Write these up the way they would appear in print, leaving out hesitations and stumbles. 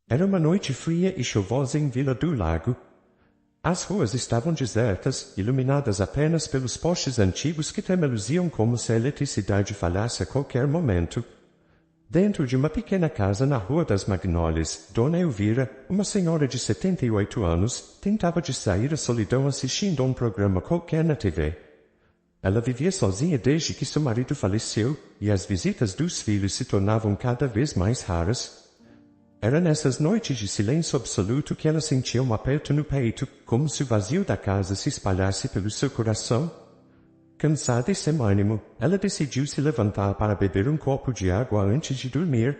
Era uma noite fria e chuvosa em Vila do Lago. As ruas estavam desertas, iluminadas apenas pelos postes antigos que tremeluziam como se a eletricidade falhasse a qualquer momento. Dentro de uma pequena casa na Rua das Magnólias, Dona Elvira, uma senhora de 78 anos, tentava distrair a solidão assistindo a um programa qualquer na TV. Ela vivia sozinha desde que seu marido faleceu, e as visitas dos filhos se tornavam cada vez mais raras. Era nessas noites de silêncio absoluto que ela sentia um aperto no peito, como se o vazio da casa se espalhasse pelo seu coração. Cansada e sem ânimo, ela decidiu se levantar para beber um copo de água antes de dormir.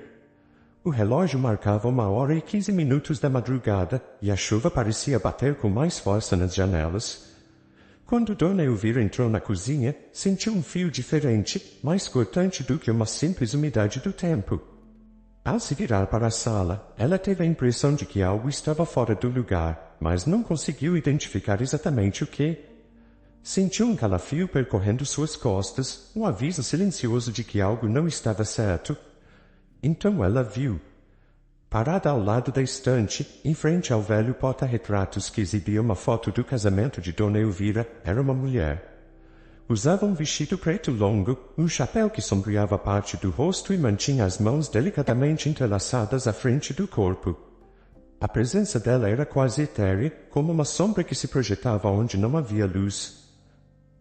O relógio marcava 1h15 da madrugada, e a chuva parecia bater com mais força nas janelas. Quando Dona Elvira entrou na cozinha, sentiu um frio diferente, mais cortante do que uma simples umidade do tempo. Ao se virar para a sala, ela teve a impressão de que algo estava fora do lugar, mas não conseguiu identificar exatamente o que. Sentiu um calafrio percorrendo suas costas, um aviso silencioso de que algo não estava certo. Então ela viu. Parada ao lado da estante, em frente ao velho porta-retratos que exibia uma foto do casamento de Dona Elvira, era uma mulher. Usava um vestido preto longo, um chapéu que sombreava parte do rosto e mantinha as mãos delicadamente entrelaçadas à frente do corpo. A presença dela era quase etérea, como uma sombra que se projetava onde não havia luz.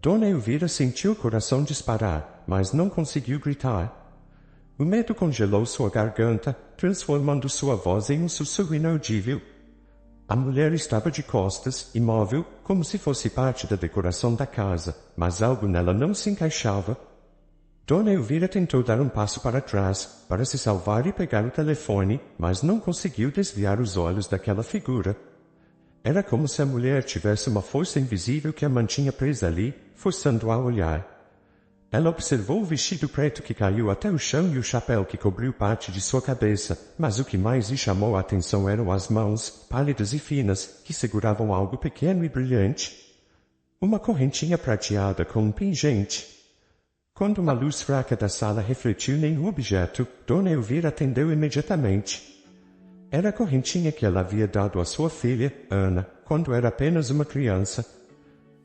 Dona Elvira sentiu o coração disparar, mas não conseguiu gritar. O medo congelou sua garganta, transformando sua voz em um sussurro inaudível. A mulher estava de costas, imóvel, como se fosse parte da decoração da casa, mas algo nela não se encaixava. Dona Elvira tentou dar um passo para trás, para se salvar e pegar o telefone, mas não conseguiu desviar os olhos daquela figura. Era como se a mulher tivesse uma força invisível que a mantinha presa ali, forçando-a a olhar. Ela observou o vestido preto que caiu até o chão e o chapéu que cobriu parte de sua cabeça, mas o que mais lhe chamou a atenção eram as mãos, pálidas e finas, que seguravam algo pequeno e brilhante. Uma correntinha prateada com um pingente. Quando uma luz fraca da sala refletiu nenhum objeto, Dona Elvira atendeu imediatamente. Era a correntinha que ela havia dado à sua filha, Ana, quando era apenas uma criança.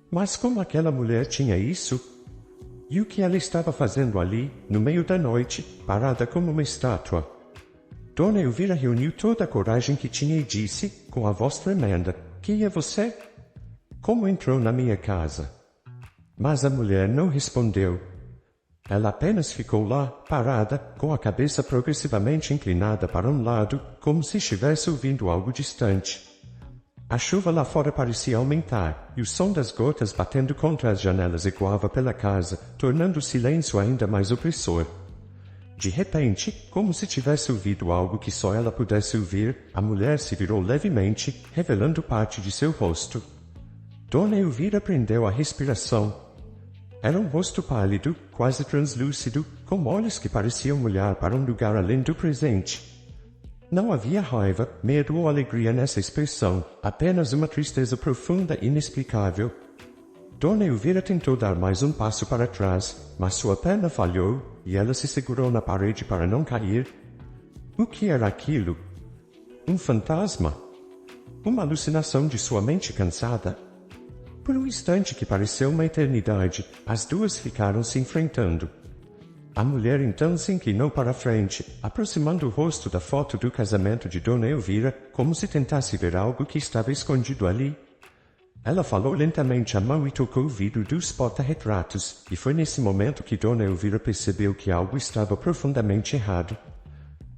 Mas como aquela mulher tinha isso? E o que ela estava fazendo ali, no meio da noite, parada como uma estátua? Dona Elvira reuniu toda a coragem que tinha e disse, com a voz tremenda, "Quem é você? Como entrou na minha casa?" Mas a mulher não respondeu. Ela apenas ficou lá, parada, com a cabeça progressivamente inclinada para um lado, como se estivesse ouvindo algo distante. A chuva lá fora parecia aumentar, e o som das gotas batendo contra as janelas ecoava pela casa, tornando o silêncio ainda mais opressor. De repente, como se tivesse ouvido algo que só ela pudesse ouvir, a mulher se virou levemente, revelando parte de seu rosto. Dona Elvira prendeu a respiração. Era um rosto pálido, quase translúcido, com olhos que pareciam olhar para um lugar além do presente. Não havia raiva, medo ou alegria nessa expressão, apenas uma tristeza profunda e inexplicável. Dona Elvira tentou dar mais um passo para trás, mas sua perna falhou, e ela se segurou na parede para não cair. O que era aquilo? Um fantasma? Uma alucinação de sua mente cansada? Por um instante que pareceu uma eternidade, as duas ficaram se enfrentando. A mulher então se inclinou para a frente, aproximando o rosto da foto do casamento de Dona Elvira, como se tentasse ver algo que estava escondido ali. Ela falou lentamente a mão e tocou o vidro dos porta-retratos, e foi nesse momento que Dona Elvira percebeu que algo estava profundamente errado.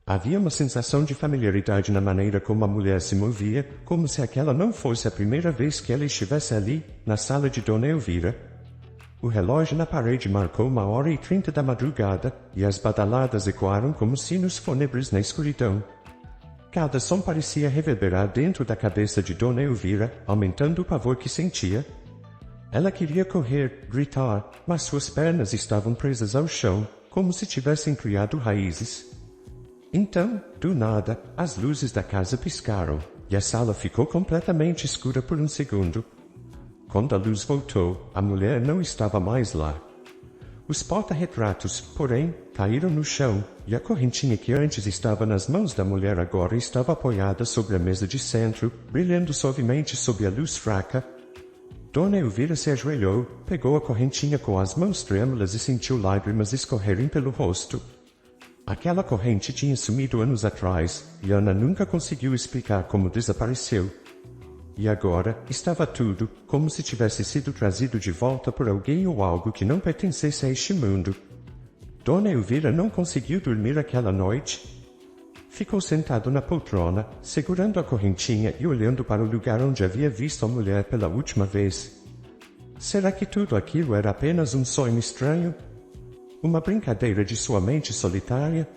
Havia uma sensação de familiaridade na maneira como a mulher se movia, como se aquela não fosse a primeira vez que ela estivesse ali, na sala de Dona Elvira. O relógio na parede marcou 1h30 da madrugada, e as badaladas ecoaram como sinos fúnebres na escuridão. Cada som parecia reverberar dentro da cabeça de Dona Elvira, aumentando o pavor que sentia. Ela queria correr, gritar, mas suas pernas estavam presas ao chão, como se tivessem criado raízes. Então, do nada, as luzes da casa piscaram, e a sala ficou completamente escura por um segundo. Quando a luz voltou, a mulher não estava mais lá. Os porta-retratos, porém, caíram no chão, e a correntinha que antes estava nas mãos da mulher agora estava apoiada sobre a mesa de centro, brilhando suavemente sob a luz fraca. Dona Elvira se ajoelhou, pegou a correntinha com as mãos trêmulas e sentiu lágrimas escorrerem pelo rosto. Aquela corrente tinha sumido anos atrás, e Ana nunca conseguiu explicar como desapareceu. E agora, estava tudo, como se tivesse sido trazido de volta por alguém ou algo que não pertencesse a este mundo. Dona Elvira não conseguiu dormir aquela noite. Ficou sentado na poltrona, segurando a correntinha e olhando para o lugar onde havia visto a mulher pela última vez. Será que tudo aquilo era apenas um sonho estranho? Uma brincadeira de sua mente solitária?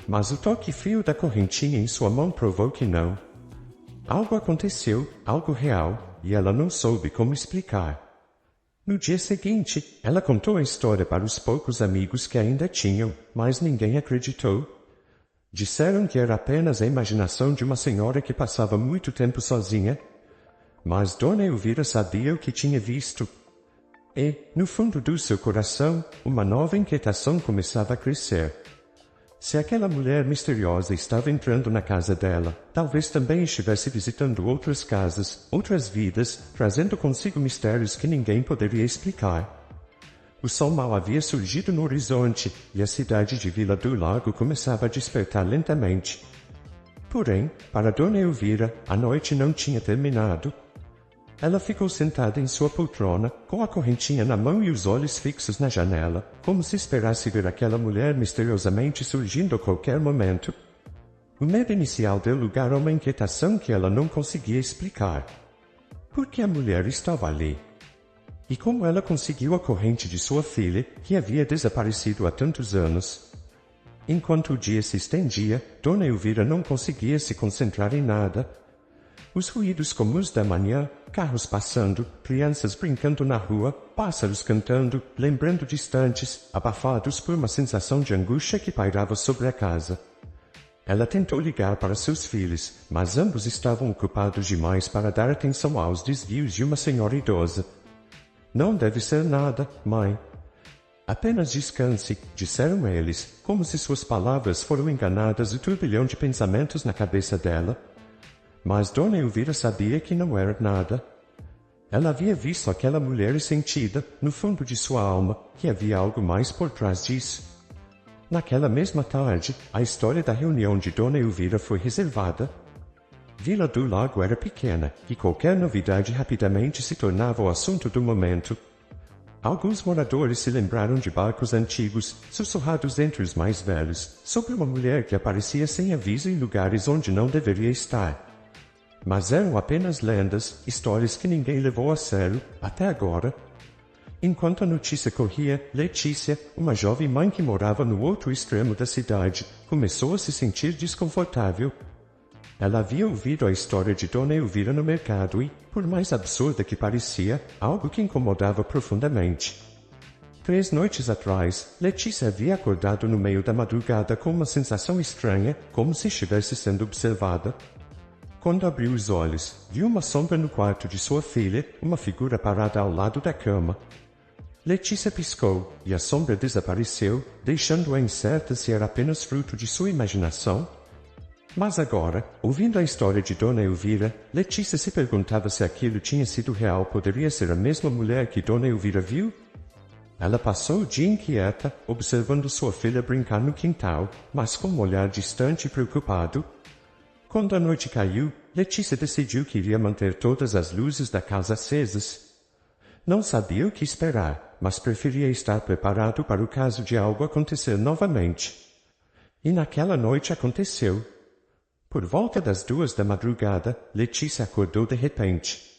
Mas o toque frio da correntinha em sua mão provou que não. Algo aconteceu, algo real, e ela não soube como explicar. No dia seguinte, ela contou a história para os poucos amigos que ainda tinham, mas ninguém acreditou. Disseram que era apenas a imaginação de uma senhora que passava muito tempo sozinha. Mas Dona Elvira sabia o que tinha visto. E, no fundo do seu coração, uma nova inquietação começava a crescer. Se aquela mulher misteriosa estava entrando na casa dela, talvez também estivesse visitando outras casas, outras vidas, trazendo consigo mistérios que ninguém poderia explicar. O sol mal havia surgido no horizonte, e a cidade de Vila do Lago começava a despertar lentamente. Porém, para Dona Elvira, a noite não tinha terminado. Ela ficou sentada em sua poltrona, com a correntinha na mão e os olhos fixos na janela, como se esperasse ver aquela mulher misteriosamente surgindo a qualquer momento. O medo inicial deu lugar a uma inquietação que ela não conseguia explicar. Por que a mulher estava ali? E como ela conseguiu a corrente de sua filha, que havia desaparecido há tantos anos? Enquanto o dia se estendia, Dona Elvira não conseguia se concentrar em nada. Os ruídos comuns da manhã, carros passando, crianças brincando na rua, pássaros cantando, lembrando distantes, abafados por uma sensação de angústia que pairava sobre a casa. Ela tentou ligar para seus filhos, mas ambos estavam ocupados demais para dar atenção aos desvios de uma senhora idosa. Não deve ser nada, mãe. Apenas descanse, disseram eles, como se suas palavras foram enganadas o turbilhão de pensamentos na cabeça dela. Mas Dona Elvira sabia que não era nada. Ela havia visto aquela mulher e sentida, no fundo de sua alma, que havia algo mais por trás disso. Naquela mesma tarde, a história da reunião de Dona Elvira foi reservada. Vila do Lago era pequena, e qualquer novidade rapidamente se tornava o assunto do momento. Alguns moradores se lembraram de barcos antigos, sussurrados entre os mais velhos, sobre uma mulher que aparecia sem aviso em lugares onde não deveria estar. Mas eram apenas lendas, histórias que ninguém levou a sério, até agora. Enquanto a notícia corria, Letícia, uma jovem mãe que morava no outro extremo da cidade, começou a se sentir desconfortável. Ela havia ouvido a história de Dona Elvira no mercado e, por mais absurda que parecia, algo que incomodava profundamente. 3 noites atrás, Letícia havia acordado no meio da madrugada com uma sensação estranha, como se estivesse sendo observada. Quando abriu os olhos, viu uma sombra no quarto de sua filha, uma figura parada ao lado da cama. Letícia piscou, e a sombra desapareceu, deixando-a incerta se era apenas fruto de sua imaginação. Mas agora, ouvindo a história de Dona Elvira, Letícia se perguntava se aquilo tinha sido real. Poderia ser a mesma mulher que Dona Elvira viu? Ela passou o dia inquieta, observando sua filha brincar no quintal, mas com um olhar distante e preocupado. Quando a noite caiu, Letícia decidiu que iria manter todas as luzes da casa acesas. Não sabia o que esperar, mas preferia estar preparado para o caso de algo acontecer novamente. E naquela noite aconteceu. Por volta das 2 da madrugada, Letícia acordou de repente.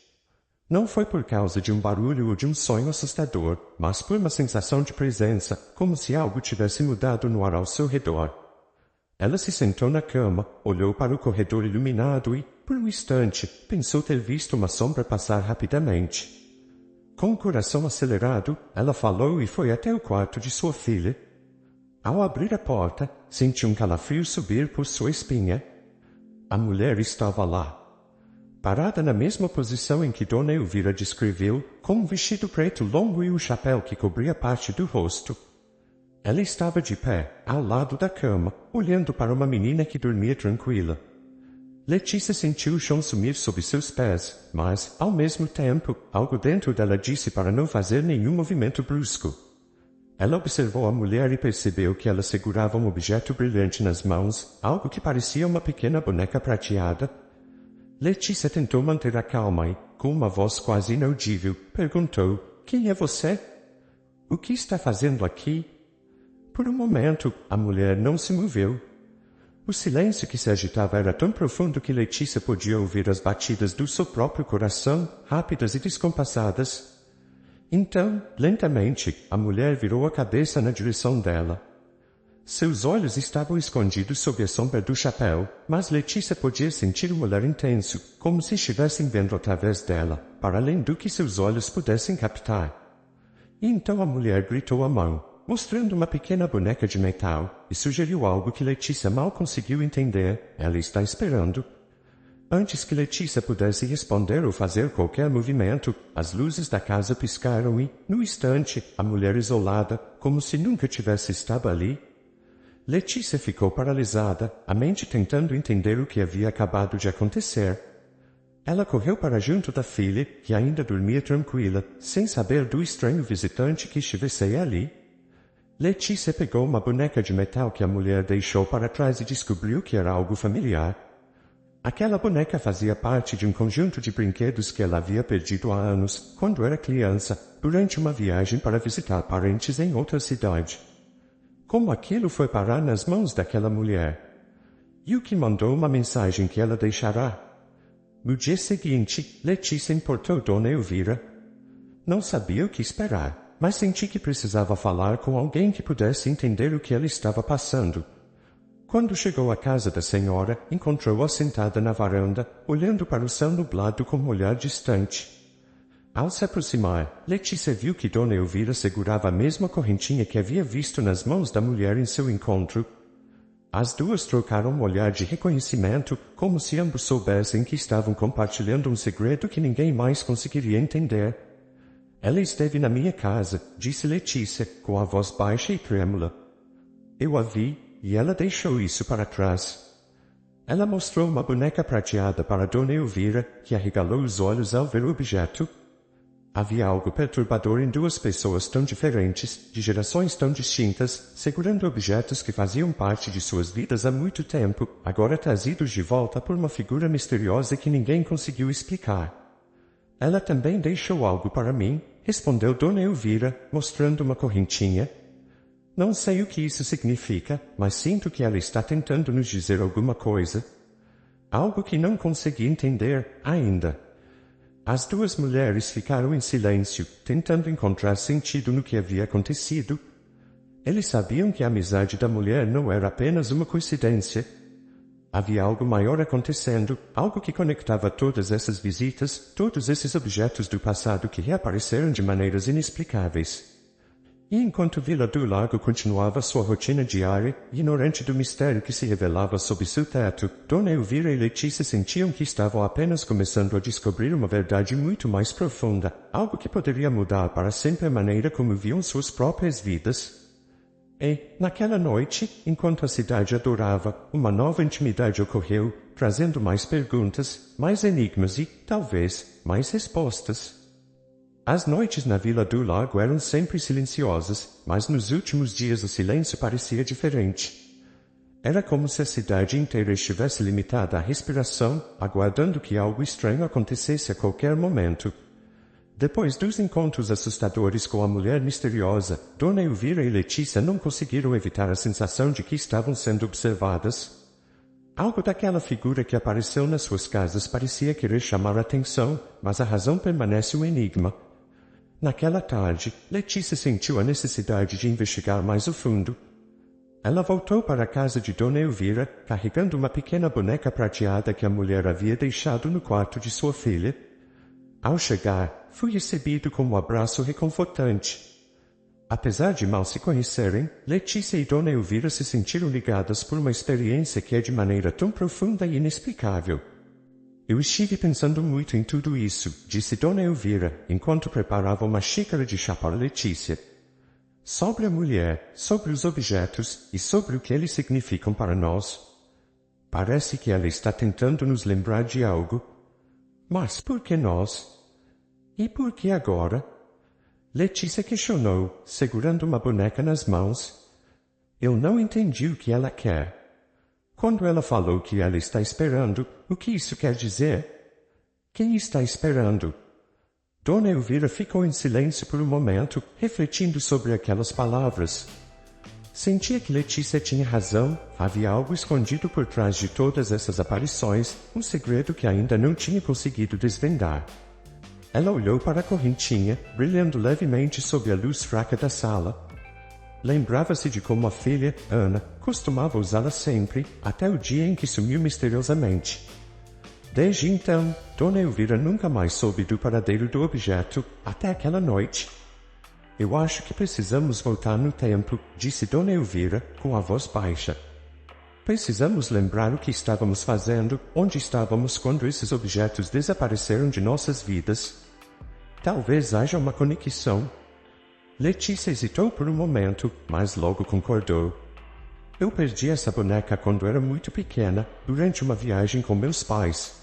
Não foi por causa de um barulho ou de um sonho assustador, mas por uma sensação de presença, como se algo tivesse mudado no ar ao seu redor. Ela se sentou na cama, olhou para o corredor iluminado e, por um instante, pensou ter visto uma sombra passar rapidamente. Com o coração acelerado, ela falou e foi até o quarto de sua filha. Ao abrir a porta, sentiu um calafrio subir por sua espinha. A mulher estava lá. parada na mesma posição em que Dona Elvira descreveu, com um vestido preto longo e um chapéu que cobria parte do rosto. Ela estava de pé, ao lado da cama, olhando para uma menina que dormia tranquila. Letícia sentiu o chão sumir sob seus pés, mas, ao mesmo tempo, algo dentro dela disse para não fazer nenhum movimento brusco. Ela observou a mulher e percebeu que ela segurava um objeto brilhante nas mãos, algo que parecia uma pequena boneca prateada. Letícia tentou manter a calma e, com uma voz quase inaudível, perguntou: "Quem é você? O que está fazendo aqui?" Por um momento, a mulher não se moveu. O silêncio que se agitava era tão profundo que Letícia podia ouvir as batidas do seu próprio coração, rápidas e descompassadas. Então, lentamente, a mulher virou a cabeça na direção dela. Seus olhos estavam escondidos sob a sombra do chapéu, mas Letícia podia sentir um olhar intenso, como se estivessem vendo através dela, para além do que seus olhos pudessem captar. E então a mulher gritou a mão, mostrando uma pequena boneca de metal, e sugeriu algo que Letícia mal conseguiu entender. Ela está esperando. Antes que Letícia pudesse responder ou fazer qualquer movimento, as luzes da casa piscaram e, no instante, a mulher isolada, como se nunca tivesse estado ali. Letícia ficou paralisada, a mente tentando entender o que havia acabado de acontecer. Ela correu para junto da filha, que ainda dormia tranquila, sem saber do estranho visitante que estivesse ali. Letícia pegou uma boneca de metal que a mulher deixou para trás e descobriu que era algo familiar. Aquela boneca fazia parte de um conjunto de brinquedos que ela havia perdido há anos, quando era criança, durante uma viagem para visitar parentes em outra cidade. Como aquilo foi parar nas mãos daquela mulher? E o que mandou uma mensagem que ela deixará? No dia seguinte, Letícia importou Dona Elvira. Não sabia o que esperar, mas senti que precisava falar com alguém que pudesse entender o que ela estava passando. Quando chegou à casa da senhora, encontrou-a sentada na varanda, olhando para o céu nublado com um olhar distante. Ao se aproximar, Letícia viu que Dona Elvira segurava a mesma correntinha que havia visto nas mãos da mulher em seu encontro. As duas trocaram um olhar de reconhecimento, como se ambos soubessem que estavam compartilhando um segredo que ninguém mais conseguiria entender. "Ela esteve na minha casa", disse Letícia, com a voz baixa e trêmula. "Eu a vi, e ela deixou isso para trás." Ela mostrou uma boneca prateada para Dona Elvira, que arregalou os olhos ao ver o objeto. Havia algo perturbador em duas pessoas tão diferentes, de gerações tão distintas, segurando objetos que faziam parte de suas vidas há muito tempo, agora trazidos de volta por uma figura misteriosa que ninguém conseguiu explicar. "Ela também deixou algo para mim", respondeu Dona Elvira, mostrando uma correntinha. "Não sei o que isso significa, mas sinto que ela está tentando nos dizer alguma coisa. Algo que não consegui entender ainda." As duas mulheres ficaram em silêncio, tentando encontrar sentido no que havia acontecido. Eles sabiam que a amizade da mulher não era apenas uma coincidência. Havia algo maior acontecendo, algo que conectava todas essas visitas, todos esses objetos do passado que reapareceram de maneiras inexplicáveis. E enquanto Vila do Lago continuava sua rotina diária, ignorante do mistério que se revelava sob seu teto, Dona Elvira e Letícia sentiam que estavam apenas começando a descobrir uma verdade muito mais profunda, algo que poderia mudar para sempre a maneira como viam suas próprias vidas. E, naquela noite, enquanto a cidade adorava, uma nova intimidade ocorreu, trazendo mais perguntas, mais enigmas e, talvez, mais respostas. As noites na Vila do Lago eram sempre silenciosas, mas nos últimos dias o silêncio parecia diferente. Era como se a cidade inteira estivesse limitada à respiração, aguardando que algo estranho acontecesse a qualquer momento. Depois dos encontros assustadores com a mulher misteriosa, Dona Elvira e Letícia não conseguiram evitar a sensação de que estavam sendo observadas. Algo daquela figura que apareceu nas suas casas parecia querer chamar a atenção, mas a razão permanece um enigma. Naquela tarde, Letícia sentiu a necessidade de investigar mais a fundo. Ela voltou para a casa de Dona Elvira, carregando uma pequena boneca prateada que a mulher havia deixado no quarto de sua filha. Ao chegar, foi recebido com um abraço reconfortante. Apesar de mal se conhecerem, Letícia e Dona Elvira se sentiram ligadas por uma experiência que é de maneira tão profunda e inexplicável. Eu estive pensando muito em tudo isso, disse Dona Elvira, enquanto preparava uma xícara de chá para Letícia. Sobre a mulher, sobre os objetos e sobre o que eles significam para nós. Parece que ela está tentando nos lembrar de algo. Mas por que nós? E por que agora? Letícia questionou, segurando uma boneca nas mãos. Eu não entendi o que ela quer. Quando ela falou que ela está esperando, o que isso quer dizer? Quem está esperando? Dona Elvira ficou em silêncio por um momento, refletindo sobre aquelas palavras. Sentia que Letícia tinha razão, havia algo escondido por trás de todas essas aparições, um segredo que ainda não tinha conseguido desvendar. Ela olhou para a correntinha, brilhando levemente sob a luz fraca da sala. Lembrava-se de como a filha, Ana, costumava usá-la sempre, até o dia em que sumiu misteriosamente. Desde então, Dona Elvira nunca mais soube do paradeiro do objeto, até aquela noite. Eu acho que precisamos voltar no tempo, disse Dona Elvira, com a voz baixa. Precisamos lembrar o que estávamos fazendo, onde estávamos quando esses objetos desapareceram de nossas vidas. Talvez haja uma conexão. Letícia hesitou por um momento, mas logo concordou. Eu perdi essa boneca quando era muito pequena, durante uma viagem com meus pais.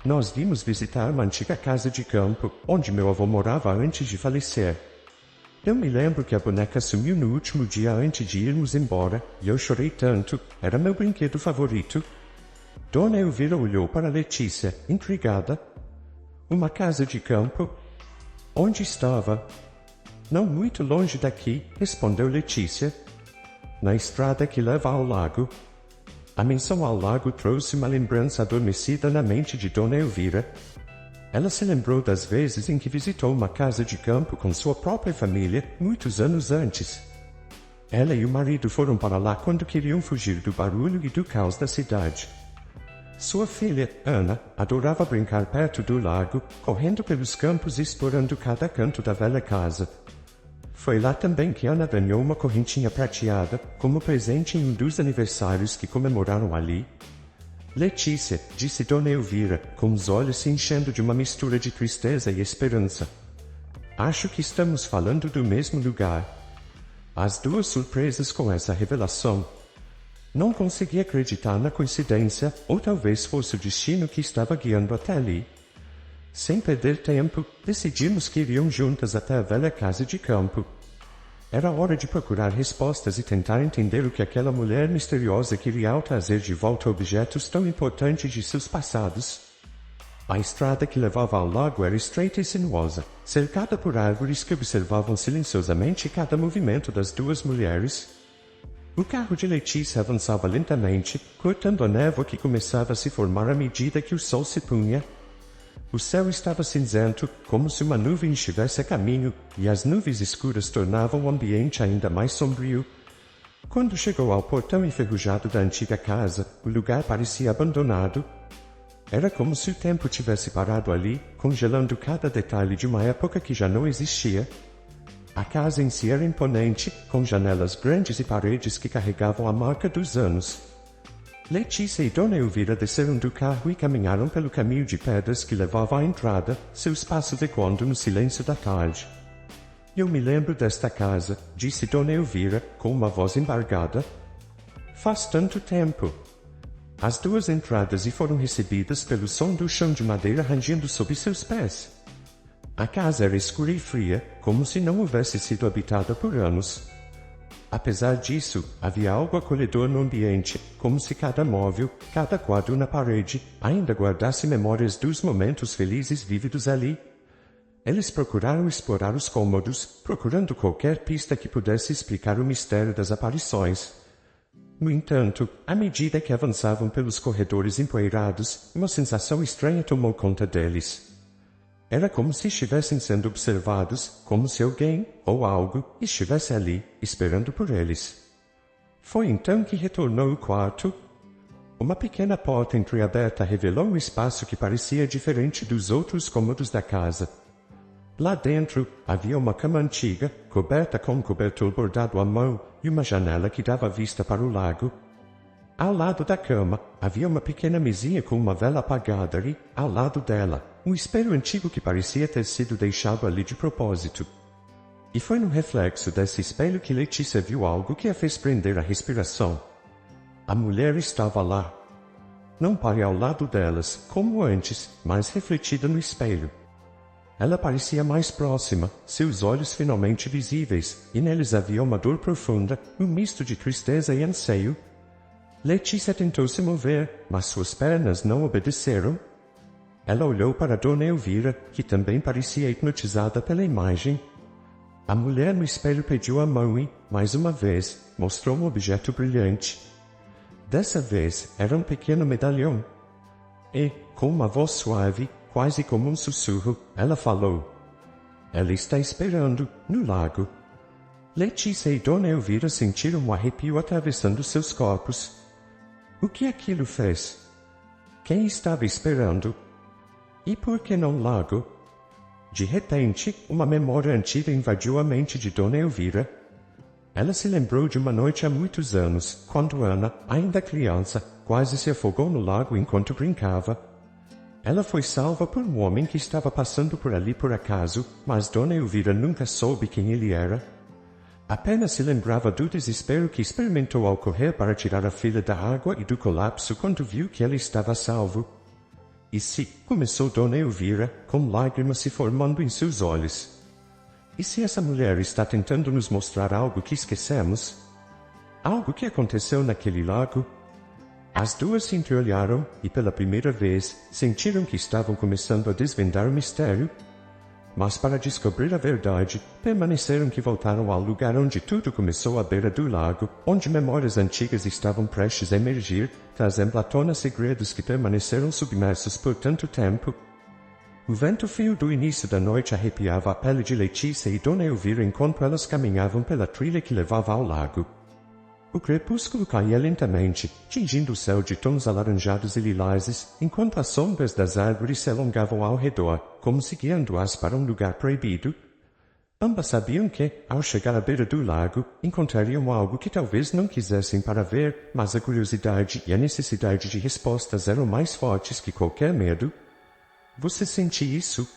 Nós vimos visitar uma antiga casa de campo, onde meu avô morava antes de falecer. Eu me lembro que a boneca sumiu no último dia antes de irmos embora, e eu chorei tanto, era meu brinquedo favorito. Dona Elvira olhou para Letícia, intrigada. Uma casa de campo? Onde estava? Não muito longe daqui, respondeu Letícia. Na estrada que leva ao lago. A menção ao lago trouxe uma lembrança adormecida na mente de Dona Elvira. Ela se lembrou das vezes em que visitou uma casa de campo com sua própria família, muitos anos antes. Ela e o marido foram para lá quando queriam fugir do barulho e do caos da cidade. Sua filha, Ana, adorava brincar perto do lago, correndo pelos campos e explorando cada canto da velha casa. Foi lá também que Ana ganhou uma correntinha prateada, como presente em um dos aniversários que comemoraram ali. Letícia, disse Dona Elvira, com os olhos se enchendo de uma mistura de tristeza e esperança. Acho que estamos falando do mesmo lugar. As duas surpresas com essa revelação. Não consegui acreditar na coincidência, ou talvez fosse o destino que estava guiando até ali. Sem perder tempo, decidimos que iriam juntas até a velha casa de campo. Era hora de procurar respostas e tentar entender o que aquela mulher misteriosa queria ao trazer de volta objetos tão importantes de seus passados. A estrada que levava ao lago era estreita e sinuosa, cercada por árvores que observavam silenciosamente cada movimento das duas mulheres. O carro de Letícia avançava lentamente, cortando a névoa que começava a se formar à medida que o sol se punha. O céu estava cinzento, como se uma nuvem estivesse a caminho, e as nuvens escuras tornavam o ambiente ainda mais sombrio. Quando chegou ao portão enferrujado da antiga casa, o lugar parecia abandonado. Era como se o tempo tivesse parado ali, congelando cada detalhe de uma época que já não existia. A casa em si era imponente, com janelas grandes e paredes que carregavam a marca dos anos. Letícia e Dona Elvira desceram do carro e caminharam pelo caminho de pedras que levava à entrada, seus passos ecoando no silêncio da tarde. Eu me lembro desta casa, disse Dona Elvira, com uma voz embargada. Faz tanto tempo. As duas entradas e foram recebidas pelo som do chão de madeira rangendo sob seus pés. A casa era escura e fria, como se não houvesse sido habitada por anos. Apesar disso, havia algo acolhedor no ambiente, como se cada móvel, cada quadro na parede, ainda guardasse memórias dos momentos felizes vívidos ali. Eles procuraram explorar os cômodos, procurando qualquer pista que pudesse explicar o mistério das aparições. No entanto, à medida que avançavam pelos corredores empoeirados, uma sensação estranha tomou conta deles. Era como se estivessem sendo observados, como se alguém, ou algo, estivesse ali, esperando por eles. Foi então que retornou ao quarto. Uma pequena porta entreaberta revelou um espaço que parecia diferente dos outros cômodos da casa. Lá dentro, havia uma cama antiga, coberta com um cobertor bordado à mão, e uma janela que dava vista para o lago. Ao lado da cama, havia uma pequena mesinha com uma vela apagada e, ao lado dela, um espelho antigo que parecia ter sido deixado ali de propósito. E foi no reflexo desse espelho que Letícia viu algo que a fez prender a respiração. A mulher estava lá. Não pare ao lado delas, como antes, mas refletida no espelho. Ela parecia mais próxima, seus olhos finalmente visíveis, e neles havia uma dor profunda, um misto de tristeza e anseio. Letícia tentou se mover, mas suas pernas não obedeceram. Ela olhou para Dona Elvira, que também parecia hipnotizada pela imagem. A mulher no espelho pediu a mão e, mais uma vez, mostrou um objeto brilhante. Dessa vez, era um pequeno medalhão. E, com uma voz suave, quase como um sussurro, ela falou: "Ela está esperando, no lago." Letícia e Dona Elvira sentiram um arrepio atravessando seus corpos. O que aquilo fez? Quem estava esperando? E por que não lago? De repente, uma memória antiga invadiu a mente de Dona Elvira. Ela se lembrou de uma noite há muitos anos, quando Ana, ainda criança, quase se afogou no lago enquanto brincava. Ela foi salva por um homem que estava passando por ali por acaso, mas Dona Elvira nunca soube quem ele era. Apenas se lembrava do desespero que experimentou ao correr para tirar a filha da água e do colapso quando viu que ela estava a salvo. "E se", começou Dona Elvira, com lágrimas se formando em seus olhos. "E se essa mulher está tentando nos mostrar algo que esquecemos? Algo que aconteceu naquele lago?" As duas se entreolharam e, pela primeira vez, sentiram que estavam começando a desvendar o mistério. Mas para descobrir a verdade, permaneceram que voltaram ao lugar onde tudo começou à beira do lago, onde memórias antigas estavam prestes a emergir, trazendo à tona segredos que permaneceram submersos por tanto tempo. O vento frio do início da noite arrepiava a pele de Letícia e Dona Elvira enquanto elas caminhavam pela trilha que levava ao lago. O crepúsculo caía lentamente, tingindo o céu de tons alaranjados e lilases, enquanto as sombras das árvores se alongavam ao redor, como se guiando-as para um lugar proibido. Ambas sabiam que, ao chegar à beira do lago, encontrariam algo que talvez não quisessem para ver, mas a curiosidade e a necessidade de respostas eram mais fortes que qualquer medo. "Você sente isso?"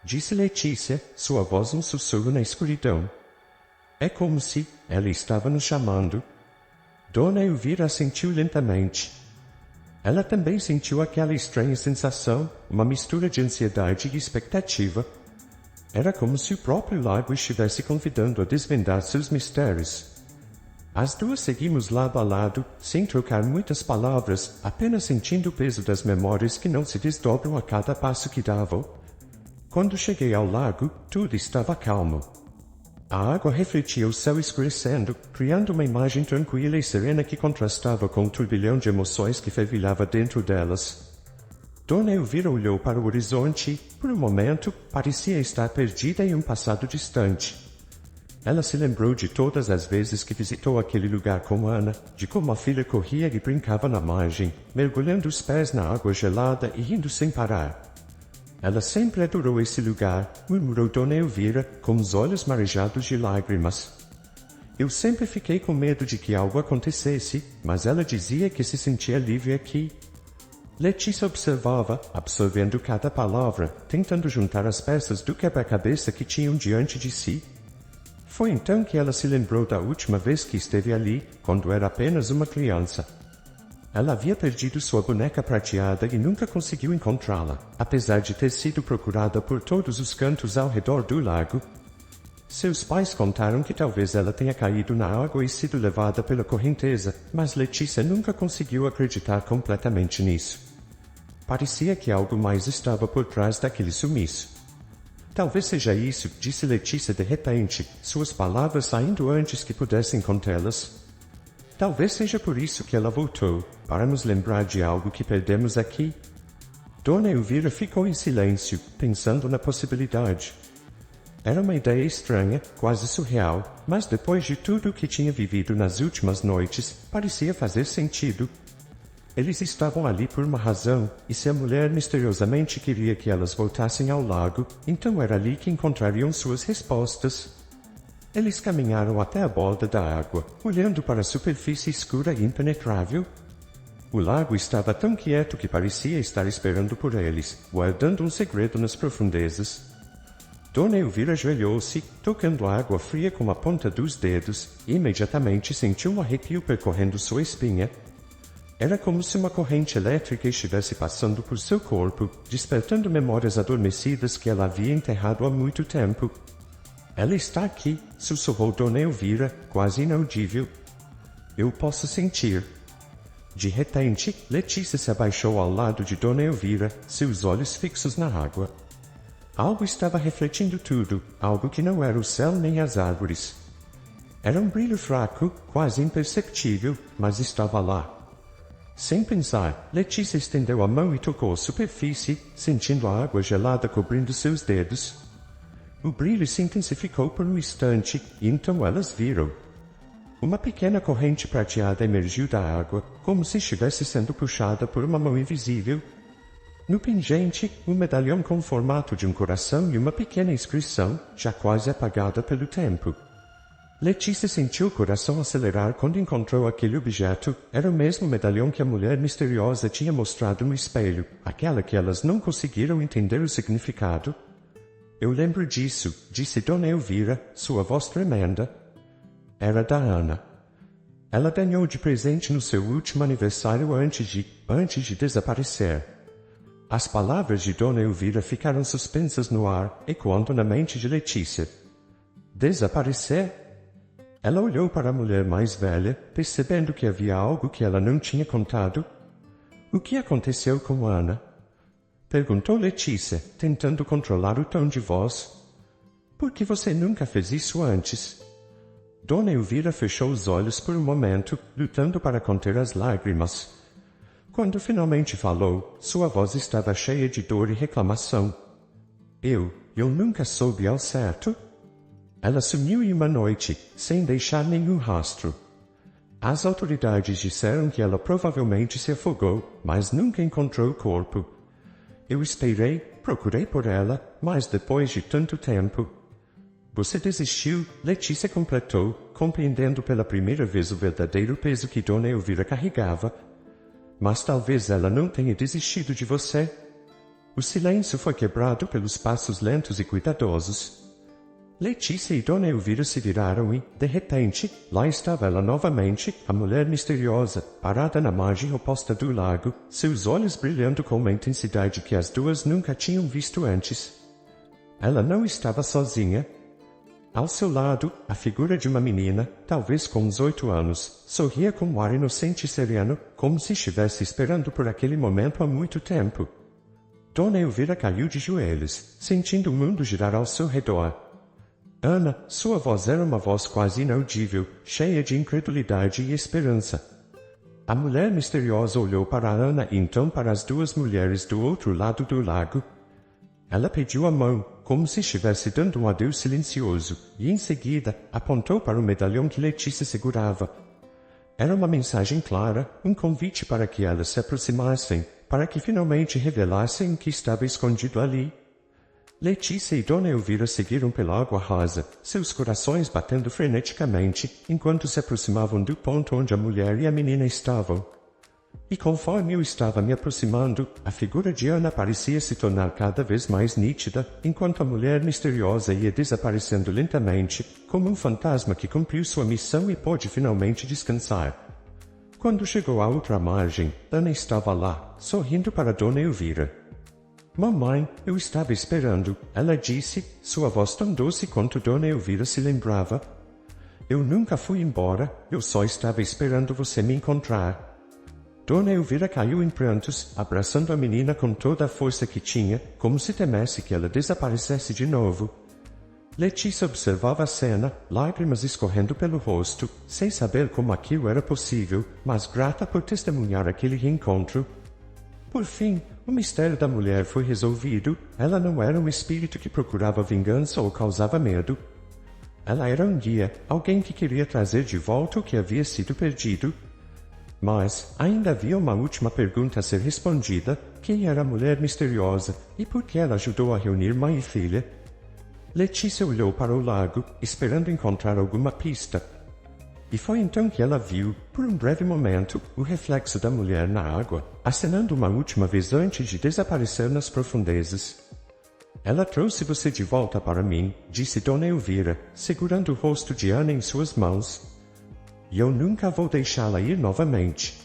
disse Letícia, sua voz um sussurro na escuridão. É como se ela estava nos chamando. Dona Elvira assentiu lentamente. Ela também sentiu aquela estranha sensação, uma mistura de ansiedade e expectativa. Era como se o próprio lago estivesse convidando a desvendar seus mistérios. As duas seguimos lado a lado, sem trocar muitas palavras, apenas sentindo o peso das memórias que não se desdobram a cada passo que davam. Quando cheguei ao lago, tudo estava calmo. A água refletia o céu escurecendo, criando uma imagem tranquila e serena que contrastava com o turbilhão de emoções que fervilhava dentro delas. Dona Elvira olhou para o horizonte e, por um momento, parecia estar perdida em um passado distante. Ela se lembrou de todas as vezes que visitou aquele lugar com Ana, de como a filha corria e brincava na margem, mergulhando os pés na água gelada e rindo sem parar. Ela sempre adorou esse lugar, murmurou Dona Elvira, com os olhos marejados de lágrimas. Eu sempre fiquei com medo de que algo acontecesse, mas ela dizia que se sentia livre aqui. Letícia observava, absorvendo cada palavra, tentando juntar as peças do quebra-cabeça que tinham diante de si. Foi então que ela se lembrou da última vez que esteve ali, quando era apenas uma criança. Ela havia perdido sua boneca prateada e nunca conseguiu encontrá-la, apesar de ter sido procurada por todos os cantos ao redor do lago. Seus pais contaram que talvez ela tenha caído na água e sido levada pela correnteza, mas Letícia nunca conseguiu acreditar completamente nisso. Parecia que algo mais estava por trás daquele sumiço. Talvez seja isso, disse Letícia de repente, suas palavras saindo antes que pudessem contê-las. Talvez seja por isso que ela voltou, para nos lembrar de algo que perdemos aqui. Dona Elvira ficou em silêncio, pensando na possibilidade. Era uma ideia estranha, quase surreal, mas depois de tudo o que tinha vivido nas últimas noites, parecia fazer sentido. Eles estavam ali por uma razão, e se a mulher misteriosamente queria que elas voltassem ao lago, então era ali que encontrariam suas respostas. Eles caminharam até a borda da água, olhando para a superfície escura e impenetrável. O lago estava tão quieto que parecia estar esperando por eles, guardando um segredo nas profundezas. Dona Elvira ajoelhou-se, tocando a água fria com a ponta dos dedos, e imediatamente sentiu um arrepio percorrendo sua espinha. Era como se uma corrente elétrica estivesse passando por seu corpo, despertando memórias adormecidas que ela havia enterrado há muito tempo. Ela está aqui, sussurrou Dona Elvira, quase inaudível. Eu posso sentir. De repente, Letícia se abaixou ao lado de Dona Elvira, seus olhos fixos na água. Algo estava refletindo tudo, algo que não era o céu nem as árvores. Era um brilho fraco, quase imperceptível, mas estava lá. Sem pensar, Letícia estendeu a mão e tocou a superfície, sentindo a água gelada cobrindo seus dedos. O brilho se intensificou por um instante, e então elas viram. Uma pequena corrente prateada emergiu da água, como se estivesse sendo puxada por uma mão invisível. No pingente, um medalhão com o formato de um coração e uma pequena inscrição, já quase apagada pelo tempo. Letícia sentiu o coração acelerar quando encontrou aquele objeto. Era o mesmo medalhão que a mulher misteriosa tinha mostrado no espelho, aquela que elas não conseguiram entender o significado. Eu lembro disso, disse Dona Elvira, sua voz tremenda. Era da Ana. Ela ganhou de presente no seu último aniversário antes de desaparecer. As palavras de Dona Elvira ficaram suspensas no ar, ecoando na mente de Letícia. Desaparecer? Ela olhou para a mulher mais velha, percebendo que havia algo que ela não tinha contado. O que aconteceu com Ana? Perguntou Letícia, tentando controlar o tom de voz. Por que você nunca fez isso antes? Dona Elvira fechou os olhos por um momento, lutando para conter as lágrimas. Quando finalmente falou, sua voz estava cheia de dor e reclamação. Eu nunca soube ao certo. Ela sumiu em uma noite, sem deixar nenhum rastro. As autoridades disseram que ela provavelmente se afogou, mas nunca encontrou o corpo. Eu esperei, procurei por ela, mas depois de tanto tempo... Você desistiu, Letícia completou, compreendendo pela primeira vez o verdadeiro peso que Dona Elvira carregava. Mas talvez ela não tenha desistido de você. O silêncio foi quebrado pelos passos lentos e cuidadosos. Letícia e Dona Elvira se viraram e, de repente, lá estava ela novamente, a mulher misteriosa, parada na margem oposta do lago, seus olhos brilhando com uma intensidade que as duas nunca tinham visto antes. Ela não estava sozinha. Ao seu lado, a figura de uma menina, talvez com uns 8 anos, sorria com um ar inocente e sereno, como se estivesse esperando por aquele momento há muito tempo. Dona Elvira caiu de joelhos, sentindo o mundo girar ao seu redor. Ana, sua voz era uma voz quase inaudível, cheia de incredulidade e esperança. A mulher misteriosa olhou para Ana e então para as duas mulheres do outro lado do lago. Ela pediu a mão, como se estivesse dando um adeus silencioso, e em seguida apontou para o medalhão que Letícia segurava. Era uma mensagem clara, um convite para que elas se aproximassem, para que finalmente revelassem o que estava escondido ali. Letícia e Dona Elvira seguiram pela água rasa, seus corações batendo freneticamente, enquanto se aproximavam do ponto onde a mulher e a menina estavam. E conforme eu estava me aproximando, a figura de Ana parecia se tornar cada vez mais nítida, enquanto a mulher misteriosa ia desaparecendo lentamente, como um fantasma que cumpriu sua missão e pôde finalmente descansar. Quando chegou à outra margem, Ana estava lá, sorrindo para Dona Elvira. Mamãe, eu estava esperando, ela disse, sua voz tão doce quanto Dona Elvira se lembrava. Eu nunca fui embora, eu só estava esperando você me encontrar. Dona Elvira caiu em prantos, abraçando a menina com toda a força que tinha, como se temesse que ela desaparecesse de novo. Letícia observava a cena, lágrimas escorrendo pelo rosto, sem saber como aquilo era possível, mas grata por testemunhar aquele reencontro. Por fim, o mistério da mulher foi resolvido. Ela não era um espírito que procurava vingança ou causava medo. Ela era um guia, alguém que queria trazer de volta o que havia sido perdido. Mas ainda havia uma última pergunta a ser respondida: quem era a mulher misteriosa e por que ela ajudou a reunir mãe e filha? Letícia olhou para o lago, esperando encontrar alguma pista. E foi então que ela viu, por um breve momento, o reflexo da mulher na água, acenando uma última vez antes de desaparecer nas profundezas. Ela trouxe você de volta para mim, disse Dona Elvira, segurando o rosto de Ana em suas mãos. E eu nunca vou deixá-la ir novamente.